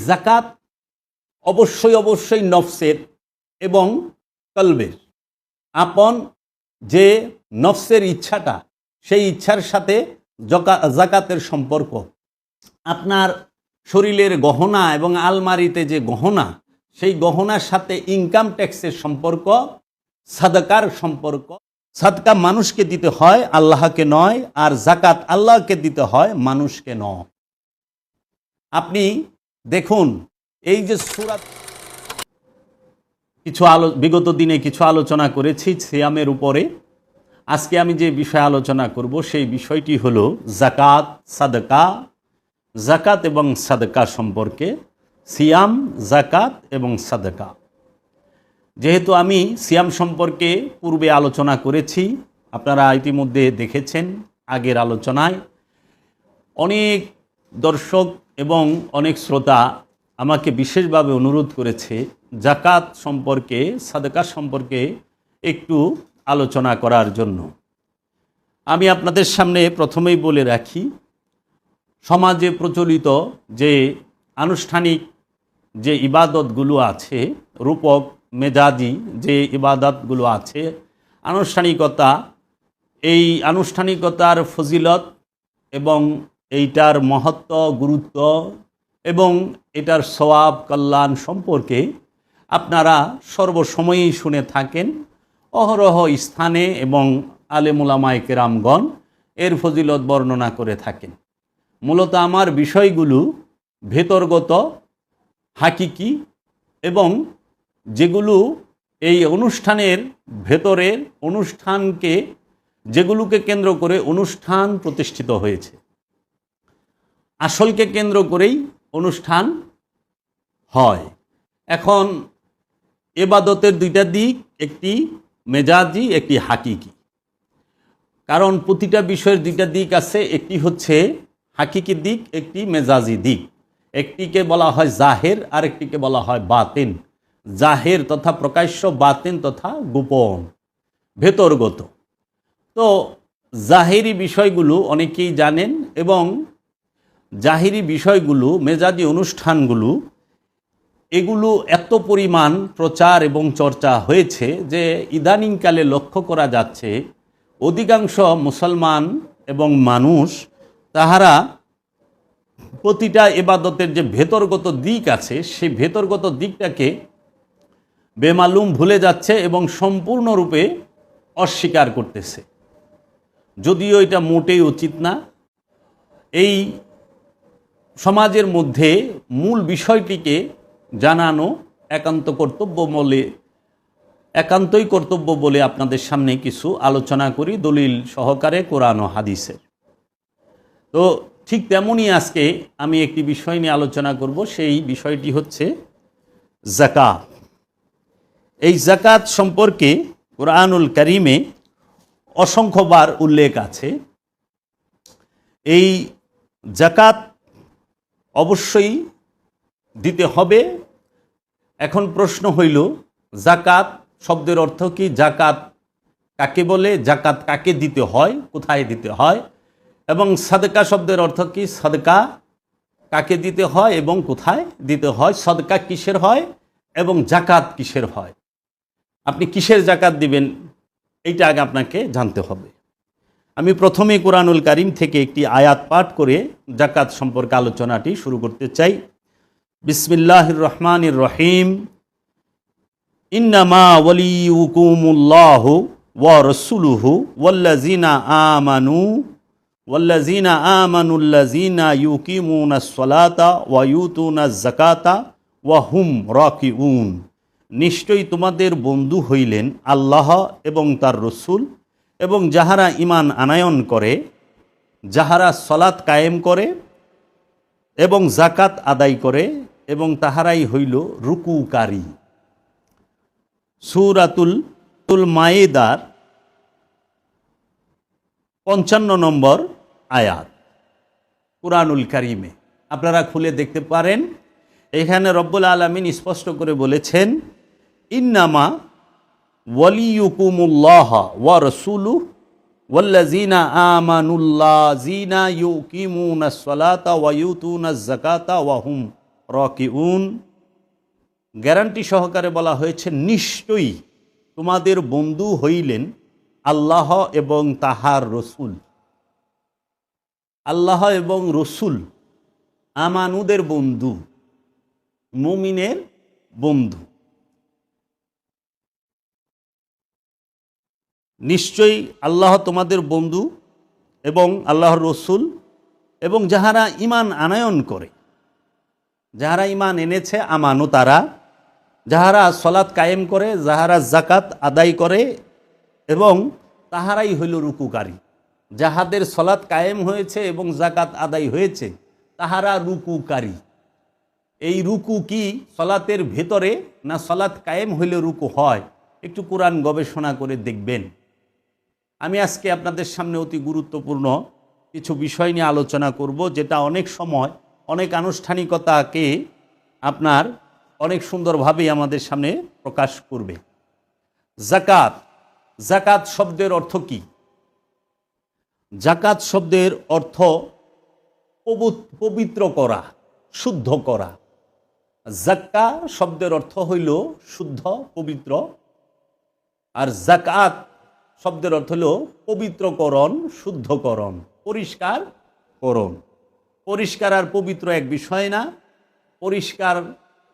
যাকাত অবশ্যই অবশ্যই নফসের এবং কলবের আপন যে নফসের ইচ্ছাটা, সেই ইচ্ছার সাথে যাকাতের সম্পর্ক। আপনার শরীরের গহনা এবং আলমারিতে যে গহনা, সেই গহনার সাথে ইনকাম ট্যাক্সের সম্পর্ক, সাদকার সম্পর্ক। সাদকা মানুষকে দিতে হয়, আল্লাহকে নয়, আর যাকাত আল্লাহকে দিতে হয়, মানুষকে নয়। আপনি দেখুন, এই যে সূরা, বিগত দিনে কিছু আলোচনা করেছি সিয়ামের উপরে। আজকে আমি যে বিষয়ে আলোচনা করব সেই বিষয়টি হলো যাকাত, সাদকা। যাকাত এবং সাদকা সম্পর্কে, সিয়াম, যাকাত এবং সাদকা। যেহেতু আমি সিয়াম সম্পর্কে পূর্বে আলোচনা করেছি, আপনারা ইতিমধ্যে দেখেছেন আগের আলোচনায়। অনেক দর্শক এবং অনেক শ্রোতা আমাকে বিশেষভাবে অনুরোধ করেছে যাকাত সম্পর্কে, সাদকা সম্পর্কে একটু আলোচনা করার জন্য। আমি আপনাদের সামনে প্রথমেই বলে রাখি, সমাজে প্রচলিত যে আনুষ্ঠানিক যে ইবাদতগুলো আছে, রূপক মেজাজি যে ইবাদতগুলো আছে, আনুষ্ঠানিকতা, এই আনুষ্ঠানিকতার ফজিলত এবং এইটার মহত্ব, গুরুত্ব এবং এটার সওয়াব কল্যাণ সম্পর্কে আপনারা সর্বসময়ই শুনে থাকেন। অহরহ স্থানে এবং আলেম উলামায়ে কেরামগণ এর ফজিলত বর্ণনা করে থাকেন। মূলত আমার বিষয়গুলো ভেতরগত, হাকিকি এবং যেগুলো এই অনুষ্ঠানের ভেতরের অনুষ্ঠানকে, যেগুলোকে কেন্দ্র করে অনুষ্ঠান প্রতিষ্ঠিত হয়েছে, আসলকে কেন্দ্র করেই অনুষ্ঠান হয়। এখন ইবাদতের দুইটা দিক, একটি মেজাজি, একটি হাকিকি। কারণ প্রতিটা বিষয়ের দুইটা দিক আছে, একটি হচ্ছে হাকিকি দিক, একটি মেজাজি দিক। একটিকে বলা হয় জাহের, আর একটিকে বলা হয় বাতিন। জাহের তথা প্রকাশ্য, বাতিন তথা গোপন, ভেতরগত। তো জাহেরি বিষয়গুলো অনেকেই জানেন, এবং জাহিরি বিষয়গুলো, মেজাজি অনুষ্ঠানগুলো, এগুলো এত পরিমাণ প্রচার এবং চর্চা হয়েছে যে ইদানিংকালে লক্ষ্য করা যাচ্ছে অধিকাংশ মুসলমান এবং মানুষ তাহারা প্রতিটা ইবাদতের যে ভেতরগত দিক আছে, সেই ভেতরগত দিকটাকে বেমালুম ভুলে যাচ্ছে এবং সম্পূর্ণরূপে অস্বীকার করতেছে। যদিও এটা মোটেই উচিত না। এই সমাজের মধ্যে মূল বিষয়টিকে জানানো একান্তই কর্তব্য বলে আপনাদের সামনে কিছু আলোচনা করি দলিল সহকারে কোরআন ও হাদিসের। তো ঠিক তেমনই আজকে আমি একটি বিষয় নিয়ে আলোচনা করব। সেই বিষয়টি হচ্ছে যাকাত। এই যাকাত সম্পর্কে কোরআনুল কারীমে অসংখ্যবার উল্লেখ আছে। এই যাকাত অবশ্যই দিতে হবে। এখন প্রশ্ন হইল, যাকাত শব্দের অর্থ কি? যাকাত কাকে বলে? যাকাত কাকে দিতে হয়? কোথায় দিতে হয়? এবং সাদকা শব্দের অর্থ কি? সাদকা কাকে দিতে হয় এবং কোথায় দিতে হয়? সাদকা কিসের হয় এবং যাকাত কিসের হয়? আপনি কিসের যাকাত দিবেন, এইটা আগে আপনাকে জানতে হবে। আমি প্রথমে কোরআনুল কারীম থেকে একটি আয়াত পাঠ করে যাকাত সম্পর্কে আলোচনাটি শুরু করতে চাই। বিসমিল্লাহির রহমানির রহিম। ইন্নামা ওয়ালিয়ুকুমুল্লাহু ওয়া রাসূলুহু ওয়াল্লাযীনা আমানুল্লাযীনা ইউকিমুনাস সালাতা ওয়া ইউতুনাজ যাকাতা ওয়া হুম রাকিউন। নিশ্চয়ই তোমাদের বন্ধু হইলেন আল্লাহ এবং তার রসুল, এবং যাহারা ঈমান আনায়ন করে, যাহারা সালাত কায়েম করে এবং যাকাত আদায় করে, এবং তাহারাই হইল রুকুকারী। সূরাতুল মায়েদার 55 নম্বর আয়াত কুরআনুল কারীমে আপনারা খুলে দেখতে পারেন। এখানে রব্বুল আলামিন স্পষ্ট করে বলেছেন, ইন্নামা ওয়ালিয়ুকুমুল্লাহ ওয়া রাসূলুহু ওয়াল্লাযীনা আমানুল্লাযীনা ইউকিমুনাস সালাতা ওয়া ইউতুনাজ যাকাতা ওয়া হুম রাকিউন, গ্যারান্টি সহকারে বলা হয়েছে নিশ্চয়ই তোমাদের বন্ধু হইলেন আল্লাহ এবং তাহার রসুল। আল্লাহ এবং রসুল আমানুদের বন্ধু, মুমিনের বন্ধু। নিশ্চয়ই আল্লাহ তোমাদের বন্ধু এবং আল্লাহর রসুল, এবং যাহারা ঈমান আনয়ন করে, যাহারা ঈমান এনেছে আমানু তারা, যাহারা সলাৎ কায়েম করে, যাহারা জাকাত আদায় করে, এবং তাহারাই হইল রুকুকারী। যাহাদের সলাৎ কায়েম হয়েছে এবং জাকাত আদায় হয়েছে তাহারা রুকুকারী। এই রুকু কি সলাতের ভেতরে, না সলাৎ কায়েম হইলে রুকু হয়? একটু কোরআন গবেষণা করে দেখবেন। আমি আজকে আপনাদের সামনে অতি গুরুত্বপূর্ণ কিছু বিষয় নিয়ে আলোচনা করব, যেটা অনেক সময় অনেক আনুষ্ঠানিকতাকে আপনার অনেক সুন্দরভাবেই আমাদের সামনে প্রকাশ করবে। জাকাত, জাকাত শব্দের অর্থ কি? জাকাত শব্দের অর্থ পবিত্র করা, শুদ্ধ করা। জাক্কা শব্দের অর্থ হইল শুদ্ধ, পবিত্র, আর জাকাত শব্দের অর্থ হল পবিত্রকরণ, শুদ্ধকরণ, পরিষ্কার করণ। পরিষ্কার আর পবিত্র এক বিষয় না। পরিষ্কার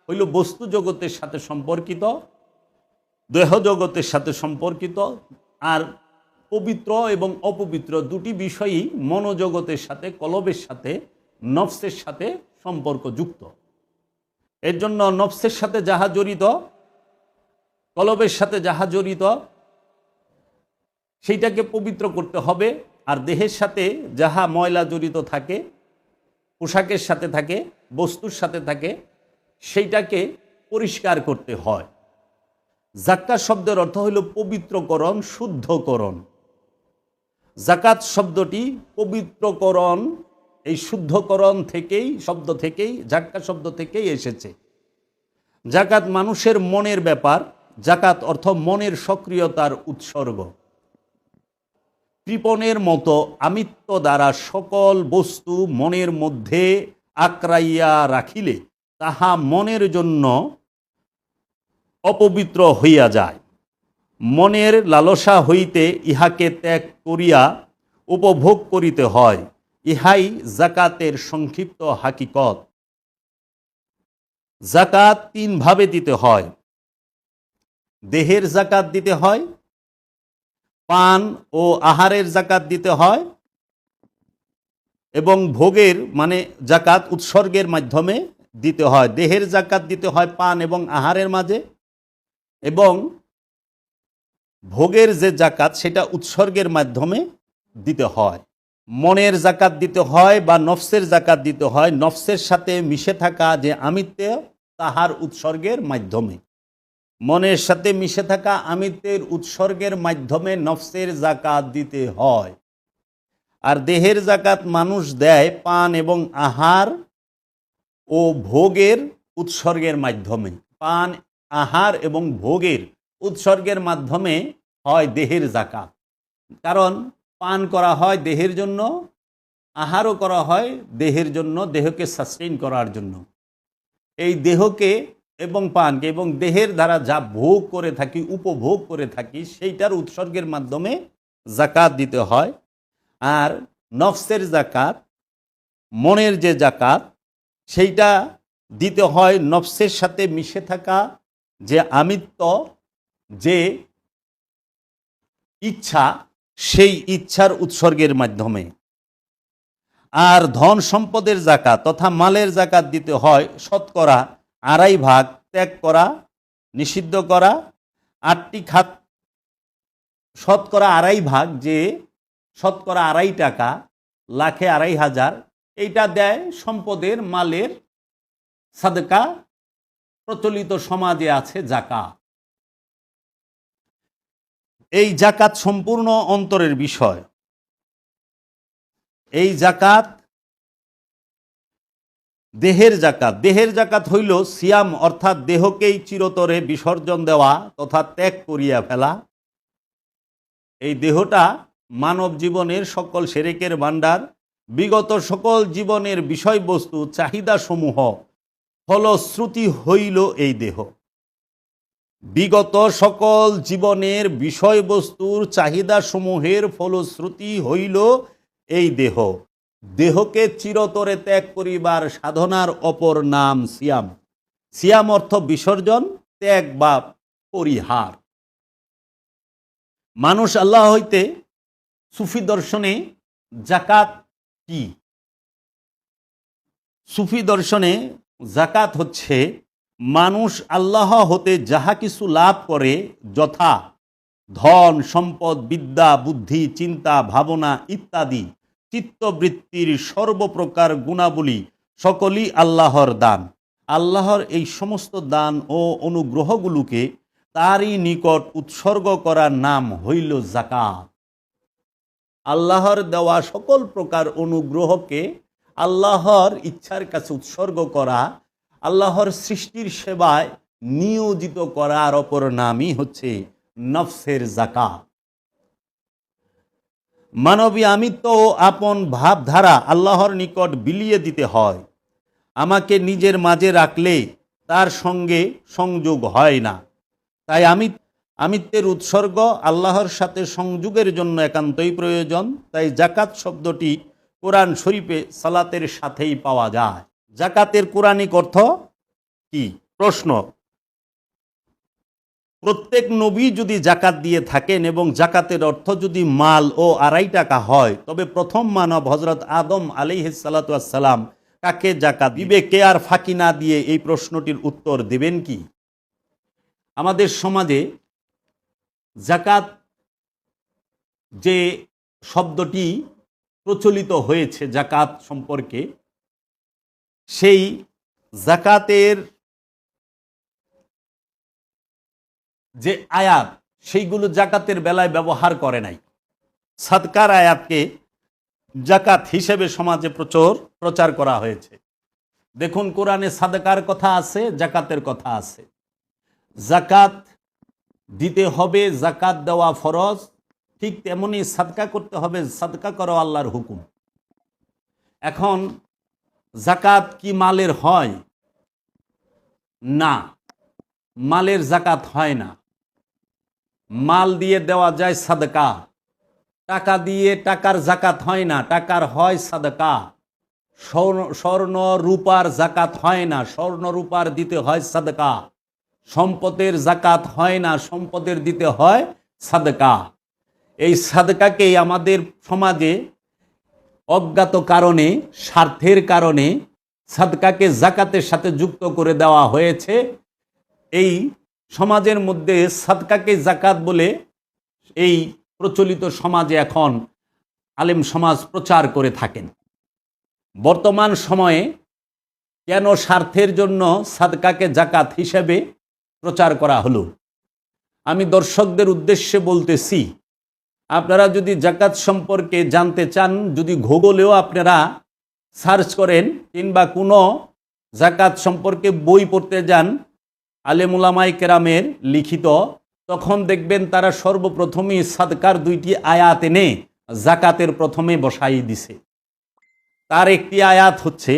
হইল বস্তু জগতের সাথে সম্পর্কিত, দেহ জগতের সাথে সম্পর্কিত, আর পবিত্র এবং অপবিত্র দুটি বিষয়ই মনোজগতের সাথে, কলবের সাথে, নফসের সাথে সম্পর্কযুক্ত। এর জন্য নফসের সাথে যাহা জড়িত, কলবের সাথে যাহা জড়িত, সেইটাকে পবিত্র করতে হবে। আর দেহের সাথে যাহা ময়লা জড়িত থাকে, পোশাকের সাথে থাকে, বস্তুর সাথে থাকে, সেইটাকে পরিষ্কার করতে হয়। জাকাত শব্দের অর্থ হইল পবিত্রকরণ, শুদ্ধকরণ। জাকাত শব্দটি পবিত্রকরণ, এই শুদ্ধকরণ থেকেই, শব্দ থেকেই, জাকাত শব্দ থেকেই এসেছে। জাকাত মানুষের মনের ব্যাপার। জাকাত অর্থ মনের সক্রিয়তার উৎসর্গ। কৃপণের মতো আমিত্ব দ্বারা সকল বস্তু মনের মধ্যে আঁকড়াইয়া রাখিলে তাহা মনের জন্য অপবিত্র হইয়া যায়। মনের লালসা হইতে ইহাকে ত্যাগ করিয়া উপভোগ করিতে হয়। ইহাই জাকাতের সংক্ষিপ্ত হাকিকত। জাকাত তিন ভাবে দিতে হয়। দেহের জাকাত দিতে হয়, পান ও আহারের জাকাত দিতে হয়, এবং ভোগের মানে জাকাত উৎসর্গের মাধ্যমে দিতে হয়। দেহের জাকাত দিতে হয় পান এবং আহারের মাঝে, এবং ভোগের যে জাকাত সেটা উৎসর্গের মাধ্যমে দিতে হয়। মনের জাকাত দিতে হয় বা নফসের জাকাত দিতে হয় নফসের সাথে মিশে থাকা যে আমিত্ব, তাহার উৎসর্গের মাধ্যমে। মনের সাথে মিশে থাকা আমিত্বের উৎসর্গের মাধ্যমে নফসের জাকাত দিতে হয়। আর দেহের জাকাত মানুষ দেয় পান এবং আহার ও ভোগের উৎসর্গের মাধ্যমে। পান, আহার এবং ভোগের উৎসর্গের মাধ্যমে হয় দেহের জাকাত। কারণ পান করা হয় দেহের জন্য, আহারও করা হয় দেহের জন্য, দেহকে সাস্টেইন করার জন্য। এই দেহকে এবং পানকে এবং দেহের দ্বারা যা ভোগ করে থাকি, উপভোগ করে থাকি, সেইটার উৎসর্গের মাধ্যমে জাকাত দিতে হয়। আর নফসের জাকাত, মনের যে জাকাত, সেইটা দিতে হয় নফসের সাথে মিশে থাকা যে আমিত্ব, যে ইচ্ছা, সেই ইচ্ছার উৎসর্গের মাধ্যমে। আর ধন সম্পদের জাকাত তথা মালের জাকাত দিতে হয় শতকরা 2.5 ত্যাগ করা, নিষিদ্ধ করা। 8টি খাত, শতকরা 2.5, যে শতকরা 2.5 টাকা, লাখে 2.500, এইটা দেয় সম্পদের, মালের সাদকা। প্রচলিত সমাজে আছে জাকাত। এই জাকাত সম্পূর্ণ অন্তরের বিষয়। এই জাকাত দেহের জাকাত। দেহের জাকাত হইল সিয়াম, অর্থাৎ দেহকেই চিরতরে বিসর্জন দেওয়া তথা ত্যাগ করিয়া ফেলা। এই দেহটা মানব জীবনের সকল সেরেকের ভাণ্ডার, বিগত সকল জীবনের বিষয়বস্তু, চাহিদাসমূহ ফলশ্রুতি হইল এই দেহ। বিগত সকল জীবনের বিষয়বস্তুর চাহিদাসমূহের ফলশ্রুতি হইল এই দেহ। দেহকে চিরতরে ত্যাগ করিবার সাধনার অপর নাম সিয়াম। সিয়াম অর্থ বিসর্জন, ত্যাগ বা পরিহার। মানুষ আল্লাহ হইতে সুফি দর্শনে জাকাত কি? সুফি দর্শনে জাকাত হচ্ছে মানুষ আল্লাহ হতে যাহা কিছু লাভ করে, যথা ধন সম্পদ, বিদ্যা, বুদ্ধি, চিন্তা, ভাবনা ইত্যাদি চিত্তবৃত্তির সর্বপ্রকার গুণাবলী সকলই আল্লাহর দান। আল্লাহর এই সমস্ত দান ও অনুগ্রহগুলোকে তারই নিকট উৎসর্গ করার নাম হইল জাকাত। আল্লাহর দেওয়া সকল প্রকার অনুগ্রহকে আল্লাহর ইচ্ছার কাছে উৎসর্গ করা, আল্লাহর সৃষ্টির সেবায় নিয়োজিত করার অপর নামই হচ্ছে নফসের জাকাত। মানবী আমিত্ব ও আপন ভাবধারা আল্লাহর নিকট বিলিয়ে দিতে হয়। আমাকে নিজের মাঝে রাখলে তার সঙ্গে সংযোগ হয় না। তাই আমিত্বের উৎসর্গ আল্লাহর সাথে সংযোগের জন্য একান্তই প্রয়োজন। তাই জাকাত শব্দটি কোরআন শরীফে সালাতের সাথেই পাওয়া যায়। জাকাতের কোরআনিক অর্থ কি? প্রশ্ন। প্রত্যেক নবী যদি জাকাত দিয়ে থাকেন এবং জাকাতের অর্থ যদি মাল ও 2.5 টাকা হয়, তবে প্রথম মানব হযরত আদম আলাইহিস সালাতু ওয়াস সালাম কাকে জাকাত দিবে? কে আর ফাঁকি না দিয়ে এই প্রশ্নটির উত্তর দেবেন কি? আমাদের সমাজে জাকাত যে শব্দটি প্রচলিত হয়েছে জাকাত সম্পর্কে, সেই জাকাতের যে আয়াত, সেইগুলো জাকাতের বেলায় ব্যবহার করে নাই। সাদকার আয়াতকে জাকাত হিসেবে সমাজে প্রচার করা হয়েছে। দেখুন, কোরআনে সাদকার কথা আছে, জাকাতের কথা আছে। জাকাত দিতে হবে, জাকাত দেওয়া ফরজ। ঠিক তেমনি সাদকা করতে হবে, সাদকা করো আল্লাহর হুকুম। এখন জাকাত কি মালের হয়? না, মালের জাকাত হয় না। মাল দিয়ে দেওয়া যায় সাদকা, টাকা দিয়ে টাকার জাকাত হয় না, টাকার হয় সাদকা। স্বর্ণ রূপার জাকাত হয় না, স্বর্ণ রূপার দিতে হয় সাদকা। সম্পদের জাকাত হয় না, সম্পদের দিতে হয় সাদকা। এই সাদকাকেই আমাদের সমাজে অজ্ঞাত কারণে, স্বার্থের কারণে সাদকাকে জাকাতের সাথে যুক্ত করে দেওয়া হয়েছে। এই সমাজের মধ্যে সাদকাকে জাকাত বলে এই প্রচলিত সমাজে এখন আলেম সমাজ প্রচার করে থাকেন। বর্তমান সময়ে কেন স্বার্থের জন্য সাদকাকে জাকাত হিসেবে প্রচার করা হলো? আমি দর্শকদের উদ্দেশ্যে বলতেছি, আপনারা যদি জাকাত সম্পর্কে জানতে চান, যদি গুগলেও আপনারা সার্চ করেন কিংবা কোনো জাকাত সম্পর্কে বই পড়তে যান আলেম উলামায়ে কেরামের লিখিত, তখন দেখবেন তারা সর্বপ্রথমেই সাদকার 2টি আয়াত এনে জাকাতের প্রথমে বসাই দিছে। তার একটি আয়াত হচ্ছে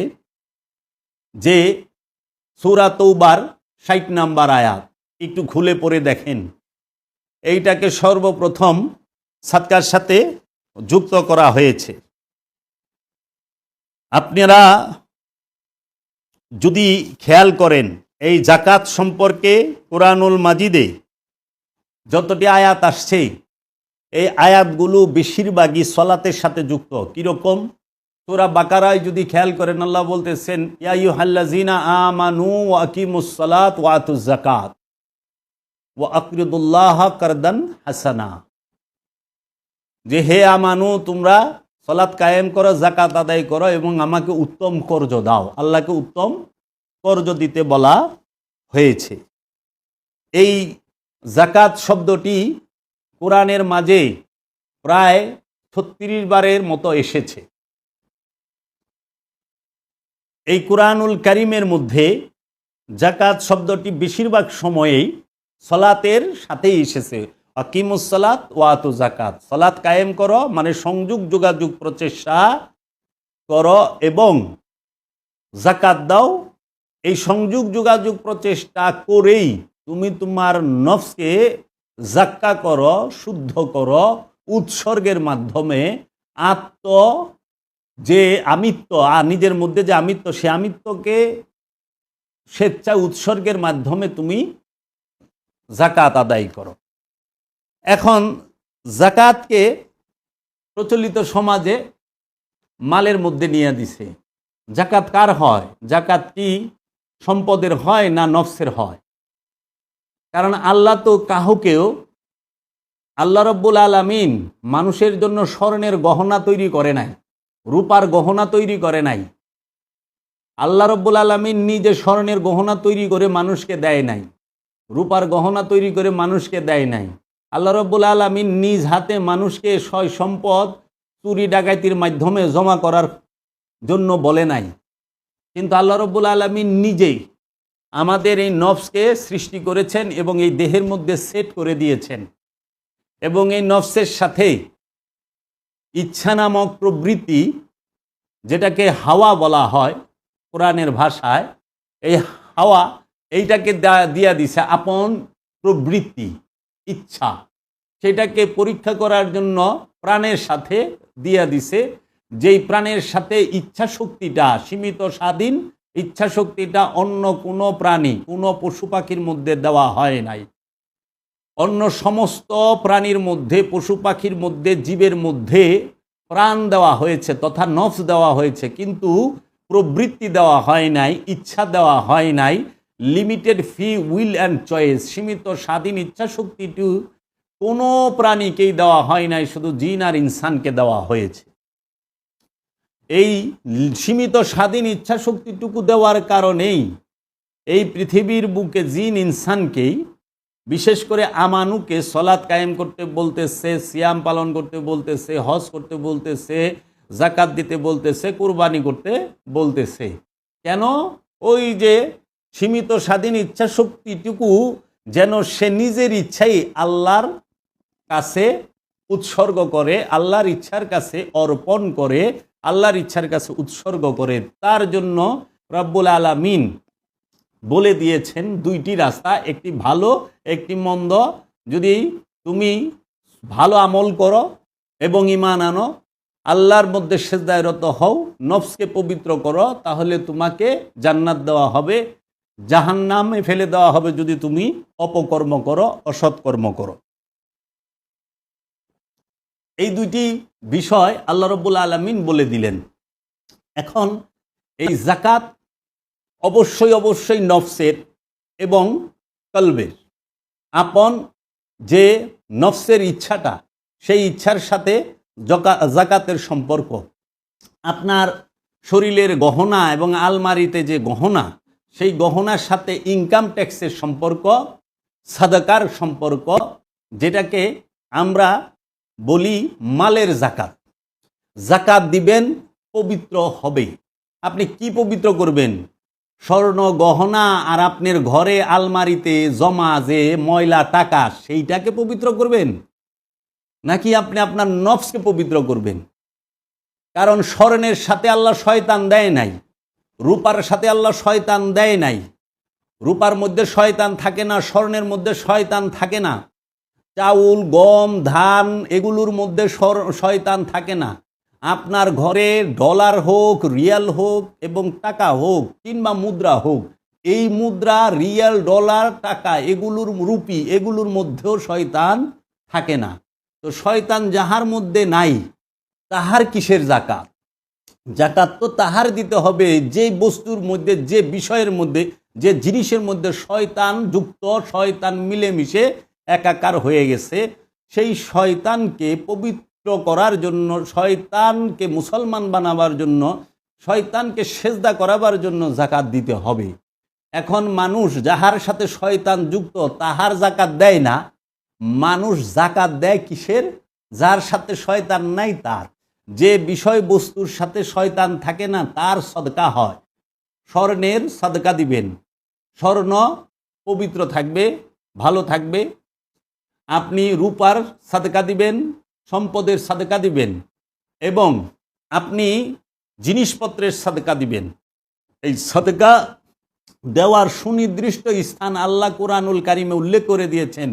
যে সূরা তৌবার 60 নম্বর আয়াত, একটু খুলে পড়ে দেখেন। এইটাকে সর্বপ্রথম সাদকার সাথে যুক্ত করা হয়েছে। আপনারা যদি খেয়াল করেন, এই জাকাত সম্পর্কে কোরআনুল মাজিদে যতটি আয়াত আসছে, এই আয়াতগুলো বেশিরভাগই সলাতের সাথে যুক্ত। কিরকম? সূরা বাকারায় যদি খেয়াল করেন, আল্লাহ বলতেছেন, ইয়া আইয়ুহাল্লাযীনা আমানু ওয়া আকিমুস সালাত ওয়া আতুজ যাকাত ওয়া আকরিদুল্লাহ কারদান হাসানা। যে হে আমানু, তোমরা সালাত কায়েম করো, যাকাত আদায় করো এবং আমাকে উত্তম কর্জ দাও। আল্লাহকে উত্তম কর্জ দিতে বলা হয়েছে। এই যাকাত শব্দটি কোরআনের মাঝে প্রায় 36 বারের মতো এসেছে। এই কোরআনুল কারীমের মধ্যে যাকাত শব্দটি বেশিরভাগ সময়েই সালাতের সাথেই এসেছে। আকিমুস সালাত ওয়া আতু যাকাত, সালাত কায়েম করো মানে সংযোগ যোগাযোগ প্রচেষ্টা করো এবং যাকাত দাও এই সংযোগ যোগাযোগ প্রচেষ্টা করেই তুমি তোমার নফসকে জাক্কা করো, শুদ্ধ করো উৎসর্গের মাধ্যমে। যে আমিত্ব, নিজের মধ্যে যে আমিত্ব, সে আমিত্বকে স্বেচ্ছা উৎসর্গের মাধ্যমে তুমি জাকাত আদায় করো। এখন জাকাতকে প্রচলিত সমাজে মালের মধ্যে নিয়ে দিছে। জাকাত কার হয়? জাকাত কি সম্পদের হয় না নফসের হয়? কারণ আল্লাহ তো কাহুকেও, আল্লাহ রব্বুল আলামিন মানুষের জন্য স্বর্ণের গহনা তৈরি করে নাই, রূপার গহনা তৈরি করে নাই। আল্লাহ রব্বুল আলামিন নিজে স্বর্ণের গহনা তৈরি করে মানুষকে দেয় নাই, রূপার গহনা তৈরি করে মানুষকে দেয় নাই। আল্লাহ রব্বুল আলামিন নিজ হাতে মানুষকে সয় সম্পদ চুরি ডাকাতির মাধ্যমে জমা করার জন্য বলে নাই। কিন্তু আল্লাহ রব্বুল আলামিন নিজেই আমাদের এই নফসকে সৃষ্টি করেছেন এবং এই দেহের মধ্যে সেট করে দিয়েছেন। এবং এই নফসের সাথে ইচ্ছা নামক প্রবৃত্তি, যেটাকে হাওয়া বলা হয় কোরআনের ভাষায়, এই হাওয়া এইটাকে দিয়া দিছে আপন প্রবৃত্তি, ইচ্ছা। সেটাকে পরীক্ষা করার জন্য প্রাণের সাথে দিয়া দিছে, যেই প্রাণের সাথে ইচ্ছা শক্তিটা, সীমিত স্বাধীন ইচ্ছা শক্তিটা অন্য কোনো প্রাণী, কোনো পশু পাখির মধ্যে দেওয়া হয় নাই। অন্য সমস্ত প্রাণীর মধ্যে, পশু পাখির মধ্যে, জীবের মধ্যে প্রাণ দেওয়া হয়েছে তথা নফস দেওয়া হয়েছে, কিন্তু প্রবৃত্তি দেওয়া হয় নাই, ইচ্ছা দেওয়া হয় নাই। Limited free will and choice, সীমিত স্বাধীন ইচ্ছা শক্তিটু কোনো প্রাণীকেই দেওয়া হয় নাই, শুধু জিন আর ইনসানকে দেওয়া হয়েছে। এই সীমিত স্বাধীন ইচ্ছা শক্তিটুকু দেওয়ার কারণেই এই পৃথিবীর বুকে জিন ইনসানকেই, বিশেষ করে আমানুকে সলাৎ কায়েম করতে বলতেছে, সিয়াম পালন করতে বলতেছে, হজ করতে বলতেছে, জাকাত দিতে বলতেছে, কুরবানি করতে বলতেছে। কেন? ওই যে সীমিত স্বাধীন ইচ্ছা শক্তিটুকু যেন সে নিজের ইচ্ছাই আল্লাহর কাছে উৎসর্গ করে, আল্লাহর ইচ্ছার কাছে অর্পণ করে, আল্লাহর ইচ্ছার কাছে উৎসর্গ করে। তার জন্য রব্বুল আলামিন বলে দিয়েছেন দুইটি রাস্তা, একটি ভালো, একটি মন্দ। যদি তুমি ভালো আমল করো এবং ঈমান আনো, আল্লাহর মধ্যে সেজদায় রত হও, নফসকে পবিত্র করো, তাহলে তোমাকে জান্নাত দেওয়া হবে। জাহান্নামে ফেলে দেওয়া হবে যদি তুমি অপকর্ম করো, অসৎকর্ম করো। এই দুইটি বিষয় আল্লাহ রব্বুল আলামিন বলে দিলেন। এখন এই জাকাত অবশ্যই অবশ্যই নফসের এবং কলবের, আপন যে নফসের ইচ্ছাটা, সেই ইচ্ছার সাথে জাকাতের সম্পর্ক। আপনার শরীরের গহনা এবং আলমারিতে যে গহনা, সেই গহনার সাথে ইনকাম ট্যাক্সের সম্পর্ক, সাদাকার সম্পর্ক, যেটাকে আমরা বলি মালের জাকাত। জাকাত দিবেন, পবিত্র হবে। আপনি কি পবিত্র করবেন? স্বর্ণ গহনা আর আপনার ঘরে আলমারিতে জমা যে ময়লা টাকা, সেইটাকে পবিত্র করবেন, নাকি আপনি আপনার নফসকে পবিত্র করবেন? কারণ স্বর্ণের সাথে আল্লাহ শয়তান দেয় নাই, রূপার সাথে আল্লাহ শয়তান দেয় নাই। রূপার মধ্যে শয়তান থাকে না, স্বর্ণের মধ্যে শয়তান থাকে না, চাউল, গম, ধান এগুলোর মধ্যে শয়তান থাকে না। আপনার ঘরে ডলার হোক, রিয়াল হোক এবং টাকা হোক কিংবা মুদ্রা হোক, এই মুদ্রা, রিয়াল, ডলার, টাকা এগুলোর, রুপি এগুলোর মধ্যেও শয়তান থাকে না। তো শয়তান যাহার মধ্যে নাই, তাহার কিসের জাকাত? জাকাত তো তাহার দিতে হবে যে বস্তুর মধ্যে, যে বিষয়ের মধ্যে, যে জিনিসের মধ্যে শয়তান যুক্ত, শয়তান মিলেমিশে একাকার হয়ে গেছে। সেই শয়তানকে পবিত্র করার জন্য, শয়তানকে মুসলমান বানাবার জন্য, শয়তানকে সেজদা করাবার জন্য জাকাত দিতে হবে। এখন মানুষ যাহার সাথে শয়তান যুক্ত তাহার জাকাত দেয় না, মানুষ জাকাত দেয় কিসের? যার সাথে শয়তান নাই তার। যে বিষয়বস্তুর সাথে শয়তান থাকে না তার সদকা হয়। স্বর্ণের সদকা দিবেন, স্বর্ণ পবিত্র থাকবে, ভালো থাকবে। আপনি রূপার সাদকা দিবেন, সম্পদের সাদকা দিবেন, এবং আপনি জিনিসপত্রের সাদকা দিবেন। এই সাদকা দেওয়ার সুনির্দিষ্ট স্থান আল্লাহ কুরআনুল কারিমে উল্লেখ করে দিয়েছেন।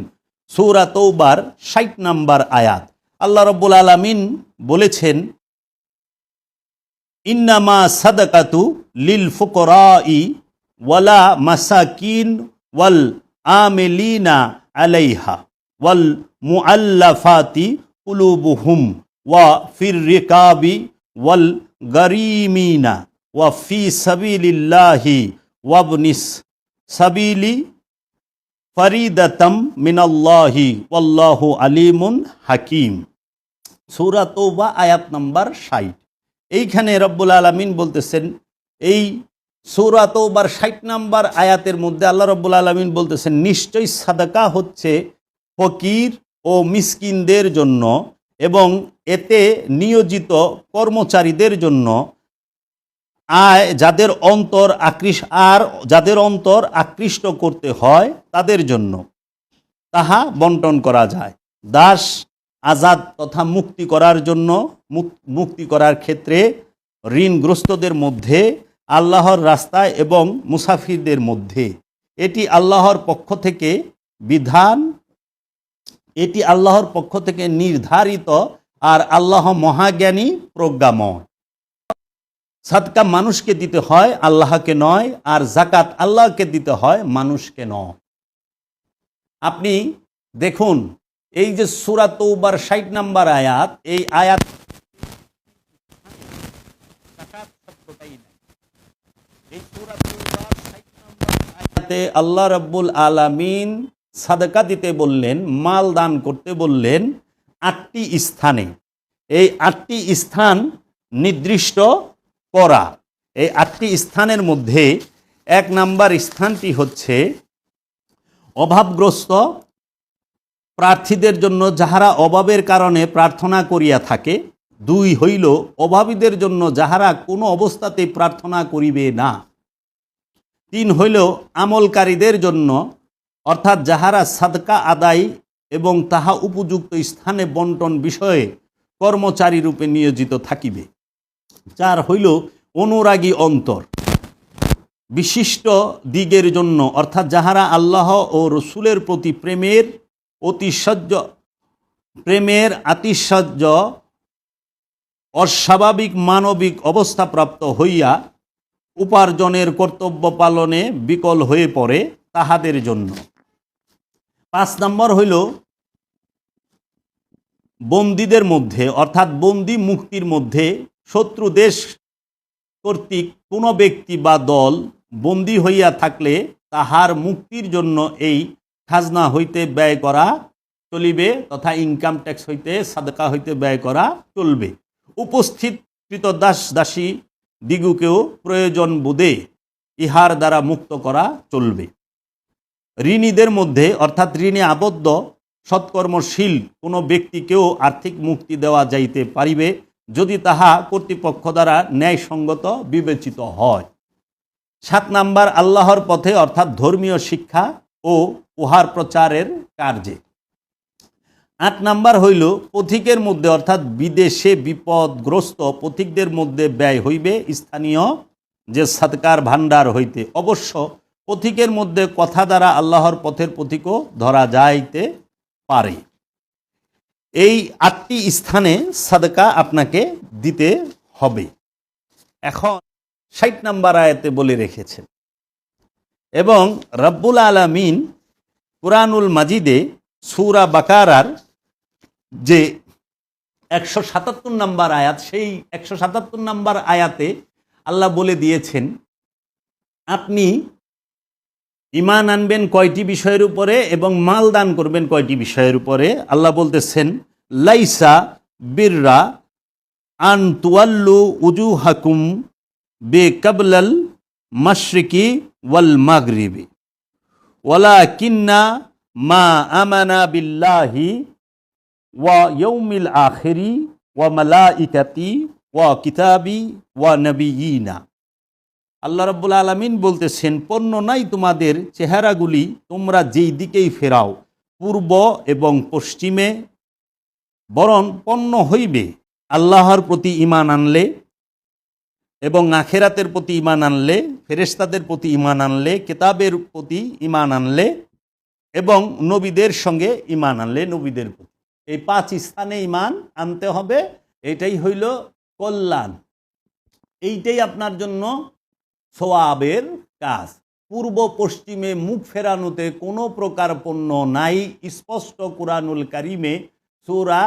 সূরা তওবার ৬০ নম্বর আয়াত আল্লাহ রাব্বুল আলামিন বলেছেন, ইন্নামা সাদাকাতু লিল ফুকরাই ওয়ালা মাসাকিন ওয়াল আমিলিনা আলাইহা ওয়াল মুআল্লাফাতি কুলুবুহুম ওয়া ফির রিকাবি ওয়াল গারিমিনা ওয়া ফি সাবিলিল্লাহি ওয়াবনিস সাবিলি ফরিদাতাম মিনাল্লাহি ওয়াল্লাহু আলিমুন হাকিম। সূরা তওবা আয়াত নম্বর ৬০। এইখানে রব্বুল আলামিন বলতেছেন, এই সূরা তওবার ৬০ নম্বর আয়াতের মধ্যে আল্লাহ রব্বুল আলামিন বলতেছেন, নিশ্চয়ই সাদাকা হচ্ছে ফকির ও মিসকিনদের জন্য এবং এতে নিয়োজিত কর্মচারীদের জন্য, যাদের অন্তর আকৃষ্ট করতে হয় তাদের জন্য তাহা বন্টন করা যায়। দাস আজাদ তথা মুক্তি করার জন্য, মুক্তি করার ক্ষেত্রে ঋণগ্রস্তদের মধ্যে, আল্লাহর রাস্তায় এবং মুসাফিরদের মধ্যে। এটি আল্লাহর পক্ষ থেকে বিধান, এটি আল্লাহর পক্ষ থেকে নির্ধারিত, আর আল্লাহ মহাজ্ঞানী প্রজ্ঞাময়। সাদকা মানুষকে দিতে হয়, আল্লাহকে নয়, আর জাকাত আল্লাহকে দিতে হয়, মানুষকে নয়। আপনি দেখুন, এই যে সূরা তওবার ৬০ নম্বর আয়াত, এই আয়াত জাকাত শব্দটাই নাই। এই সূরা তওবার ৬০ নম্বর আয়াতে আল্লাহ রাব্বুল আলামিন সাদকা দিতে বললেন, মাল দান করতে বললেন ৮টি স্থানে। এই ৮টি স্থান নির্দিষ্ট করা। এই ৮টি স্থানের মধ্যে ১ নম্বর স্থানটি হচ্ছে অভাবগ্রস্ত প্রার্থীদের জন্য, যাহারা অভাবের কারণে প্রার্থনা করিয়া থাকে। ২ হইল অভাবীদের জন্য, যাহারা কোনো অবস্থাতেই প্রার্থনা করিবে না। ৩ হইল আমলকারীদের জন্য, অর্থাৎ যাহারা সাদকা আদায় এবং তাহা উপযুক্ত স্থানে বন্টন বিষয়ে কর্মচারী রূপে নিয়োজিত থাকিবে। ৪ হইল অনুরাগী অন্তর বিশিষ্ট দিগের জন্য, অর্থাৎ যাহারা আল্লাহ ও রসুলের প্রতি প্রেমের আতিশয্য অস্বাভাবিক মানবিক অবস্থাপ্রাপ্ত হইয়া উপার্জনের কর্তব্য পালনে বিকল হয়ে পড়ে, তাহাদের জন্য। ৫ নম্বর হইল বন্দীদের মধ্যে, অর্থাৎ বন্দী মুক্তির মধ্যে শত্রু দেশ কর্তৃক কোনো ব্যক্তি বা দল বন্দী হইয়া থাকলে তাহার মুক্তির জন্য এই খাজনা হইতে ব্যয় করা চলিবে, তথা ইনকাম ট্যাক্স হইতে, সাদকা হইতে ব্যয় করা চলবে। উপস্থিত কৃতদাস দাসী দিগুকেও প্রয়োজন বোধে ইহার দ্বারা মুক্ত করা চলবে। ঋণীদের মধ্যে, অর্থাৎ ঋণে আবদ্ধ সৎকর্মশীল কোনো ব্যক্তিকেও আর্থিক মুক্তি দেওয়া যাইতে পারিবে, যদি তাহা কর্তৃপক্ষ দ্বারা ন্যায়সঙ্গত বিবেচিত হয়। ৭ নাম্বার আল্লাহর পথে, অর্থাৎ ধর্মীয় শিক্ষা ও উহার প্রচারের কার্যে। ৮ নাম্বার হইল পথিকের মধ্যে, অর্থাৎ বিদেশে বিপদগ্রস্ত পথিকদের মধ্যে ব্যয় হইবে স্থানীয় যে সাদকার ভাণ্ডার হইতে। অবশ্য পথিকের মধ্যে কথা দ্বারা আল্লাহর পথের পথিকও ধরা যাইতে পারে। এই ৮টি স্থানে সাদকা আপনাকে দিতে হবে। এখন ৬০ নাম্বার আয়াতে বলে রেখেছেন, এবং রব্বুল আলামিন কুরআনুল মাজিদে সূরা বাকারার যে ১৭৭ নাম্বার আয়াত, সেই ১৭৭ নাম্বার আয়াতে আল্লাহ বলে দিয়েছেন, আপনি ঈমান আনবেন কয়টি বিষয়ের উপরে এবং মাল দান করবেন কয়টি বিষয়ের উপরে। আল্লাহ বলতেছেন, লাইসা বিররা আন তুয়াল্লু উজুহাকুম বিকাবলাল মাশরিকি ওয়াল মাগরিবি ওয়ালাকিন্না মা আমানা বিল্লাহি ওয়া ইয়াউমিল আখিরি ওয়া মালাইকাতি ওয়া কিতাবি ওয়া নবিয়িনা। আল্লাহ রাব্বুল আলামিন বলতেছেন, পণ্য নাই তোমাদের চেহারাগুলি তোমরা যেই দিকেই ফেরাও, পূর্ব এবং পশ্চিমে, বরং পণ্য হইবে আল্লাহর প্রতি ঈমান আনলে এবং আখেরাতের প্রতি ঈমান আনলে, ফেরেশতাদের প্রতি ঈমান আনলে, কিতাবের প্রতি ঈমান আনলে এবং নবীদের সঙ্গে ঈমান আনলে, নবীদের প্রতি এই 5 স্থানে ঈমান আনতে হবে। এটাই হইল কল্যাণ, এইটাই আপনার জন্য সওয়াবের কাজ। পূর্ব পশ্চিমে মুখ ফেরানোতে কোনো প্রকার পণ্য নাই। স্পষ্ট কুরআনুল কারিমে সূরা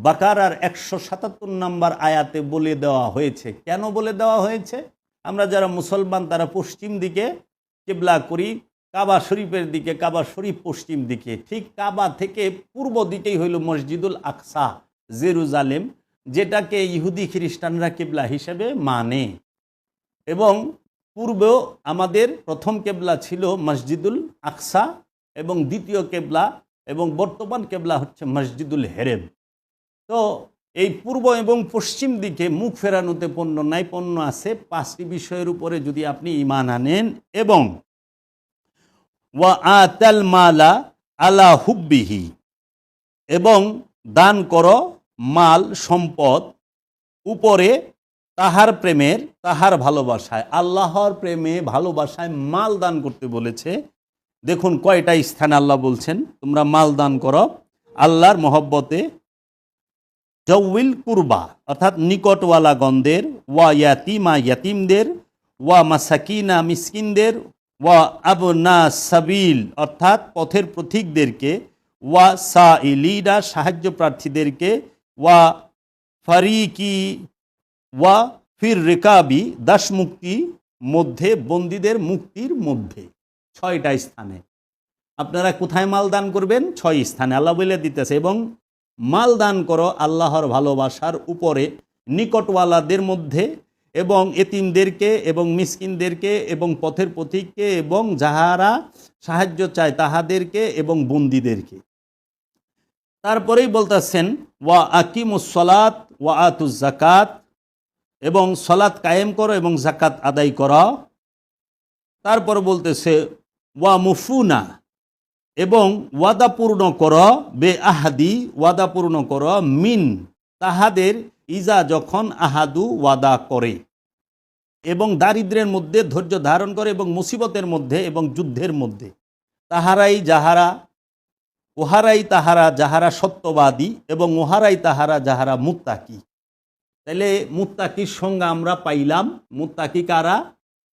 বাকারার 177 নম্বর আয়াতে বলে দেওয়া হয়েছে। কেন বলে দেওয়া হয়েছে? আমরা যারা মুসলমান তারা পশ্চিম দিকে কিবলা করি, কাবা শরীফের দিকে, কাবা শরীফ পশ্চিম দিকে। ঠিক কাবা থেকে পূর্ব দিকেই হইল মসজিদুল আকসা, জেরুজালেম, যেটাকে ইহুদি খ্রিস্টানরা কিবলা হিসেবে মানে। এবং পূর্বেও আমাদের প্রথম কেবলা ছিল মসজিদুল আকসা এবং দ্বিতীয় কেবলা এবং বর্তমান কেবলা হচ্ছে মসজিদুল হেরেম। তো এই পূর্ব এবং পশ্চিম দিকে মুখ ফেরানোতে পণ্য নাই, পণ্য আছে 5টি বিষয়ের উপরে যদি আপনি ঈমান আনেন। এবং ওয়া আতাল মালা আলা হুব্বিহি, এবং দান করো মাল সম্পদ উপরে তাহার প্রেমের, তাহার ভালোবাসায়। আল্লাহর প্রেমে ভালোবাসায় মাল দান করতে বলেছে। দেখুন কয়টা স্থানে আল্লাহ বলছেন তোমরা মাল দান করো আল্লাহর মহব্বতে। জউল কুরবা অর্থাৎ নিকটওয়ালা গণদের, ওয়া ইয়াতিমা ইয়াতিমদের, ওয়া মাসাকিনা মিসকিনদের, ওয়া আবনা সাবিল অর্থাৎ পথের পথিকদেরকে, ওয়া সাইলিনা সাহায্য প্রার্থীদেরকে, ওয়া ফারিকি ওয়া ফির রেকাবি দাস মুক্তি মধ্যে, বন্দীদের মুক্তির মধ্যে। 6টা স্থানে আপনারা কোথায় মাল দান করবেন? 6 স্থানে আল্লাহ বলে দিতেছে। এবং মাল দান করো আল্লাহর ভালোবাসার উপরে নিকটওয়ালাদের মধ্যে এবং এতিমদেরকে এবং মিসকিনদেরকে এবং পথের পথিককে এবং যাহারা সাহায্য চায় তাহাদেরকে এবং বন্দীদেরকে। তারপরেই বলতেছেন ওয়া আকিমুস সালাত ওয়া আতুজ যাকাত, এবং সলাৎ কায়েম করো এবং যাকাত আদায় করো। তারপর বলতেছে ওয়া মুফুনা, এবং ওয়াদা পূর্ণ করো, বে আহাদি ওয়াদা পূর্ণ করো, মিন তাহাদের, ইজা যখন আহাদু ওয়াদা করে, এবং দারিদ্র্যের মধ্যে ধৈর্য ধারণ করে এবং মুসিবতের মধ্যে এবং যুদ্ধের মধ্যে। ওহারাই তাহারা যাহারা সত্যবাদী এবং ওহারাই তাহারা যাহারা মুত্তাকি। তাহলে মুত্তাকির সঙ্গে আমরা পাইলাম। মুত্তাকি কারা?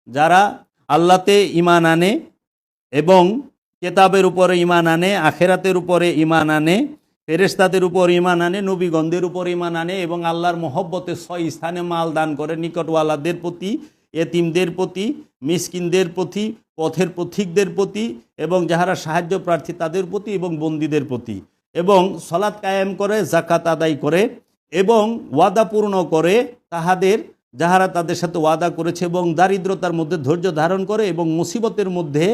যারা আল্লাহতে ঈমান আনে এবং কেতাবের উপরে ঈমান আনে, আখেরাতের উপরে ঈমান আনে, ফেরেশতাদের উপর ঈমান আনে, নবীগণদের উপর ঈমান আনে এবং আল্লাহর মহব্বতে 6 স্থানে মাল দান করে নিকটওয়ালাদের প্রতি, এতিমদের প্রতি, মিসকিনদের প্রতি, পথের পথিকদের প্রতি এবং যাহারা সাহায্য প্রার্থী তাদের প্রতি এবং বন্দীদের প্রতি, এবং সালাত কায়েম করে, যাকাত আদায় করে এবং ওয়াদা পূর্ণ করে তাহাদের যাহারা তাদের সাথে ওয়াদা করেছে, এবং দারিদ্রতার মধ্যে ধৈর্য ধারণ করে এবং মুসিবতের মধ্যে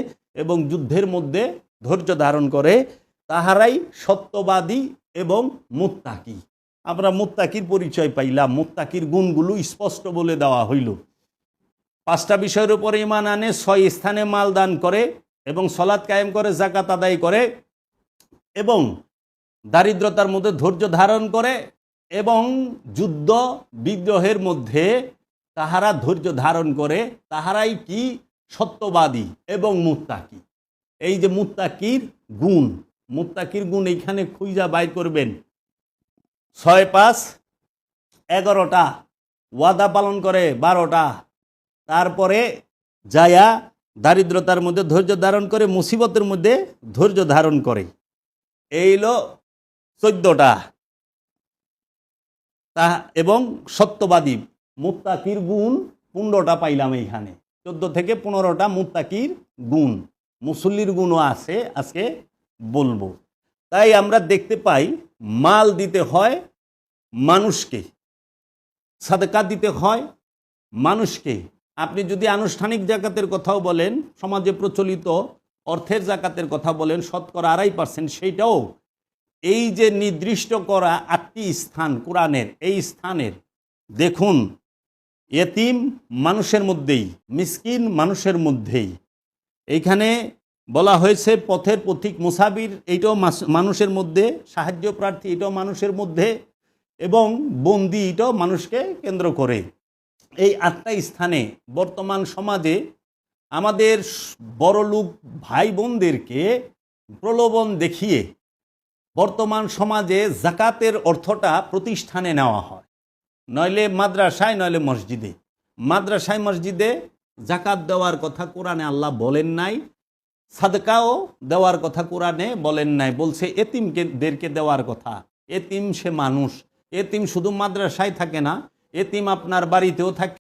এবং যুদ্ধের মধ্যে ধৈর্য ধারণ করে, তাহারাই সত্যবাদী এবং মুত্তাকি। আমরা মুত্তাকির পরিচয় পাইলাম। মুত্তাকির গুণগুলো স্পষ্ট বলে দেওয়া হইল। 5টা বিষয়ের উপরে ঈমান আনে, 6 স্থানে মাল দান করে এবং সালাত কায়েম করে, যাকাত আদায় করে এবং দারিদ্রতার মধ্যে ধৈর্য ধারণ করে এবং যুদ্ধ বিগ্রহের মধ্যে তাহারা ধৈর্য ধারণ করে, তাহারাই কি? সত্যবাদী এবং মুত্তাকি। এই যে মুত্তাকির গুণ, মুত্তাকির গুণ এইখানে খুঁজা বাইর করবেন। 6 5 11টা, ওয়াদা পালন করে 12টা, তারপরে যায়া দারিদ্রতার মধ্যে ধৈর্য ধারণ করে, মুসিবতের মধ্যে ধৈর্য ধারণ করে, এইলো 14টা। তা এবং সত্যবাদী। মুত্তাকির গুণ 15টা পাইলাম এইখানে। 14 থেকে 15টা মুত্তাকির গুণ। মুসল্লির গুণও আছে, আজকে বলবো। তাই আমরা দেখতে পাই মাল দিতে হয় মানুষকে, সাদকা দিতে হয় মানুষকে। আপনি যদি আনুষ্ঠানিক জাকাতের কথাও বলেন, সমাজে প্রচলিত অর্থের জাকাতের কথা বলেন, শতকরা 2.5%, সেইটাও এই যে নির্দিষ্ট করা 8টি স্থান কোরআনের, এই স্থানের দেখুন, এতিম মানুষের মধ্যেই, মিসকিন মানুষের মধ্যেই। এইখানে বলা হয়েছে পথের পথিক, মুসাফির, এইটাও মানুষের মধ্যে, সাহায্য প্রার্থী এটাও মানুষের মধ্যে, এবং বন্দী এটাও মানুষকে কেন্দ্র করে। এই 8টা স্থানে বর্তমান সমাজে আমাদের বড়লোক ভাই বোনদেরকে প্রলোভন দেখিয়ে বর্তমান সমাজে জাকাতের অর্থটা প্রতিষ্ঠানে নেওয়া হয়, নইলে মাদ্রাসায়, নইলে মসজিদে। মাদ্রাসায় মসজিদে জাকাত দেওয়ার কথা কোরআনে আল্লাহ বলেন নাই, সাদকাও দেওয়ার কথা কোরআনে বলেন নাই, বলছে এতিমদেরকে দেওয়ার কথা। এতিম সে মানুষ, এতিম শুধু মাদ্রাসায় থাকে না, এতিম আপনার বাড়িতেও থাকে।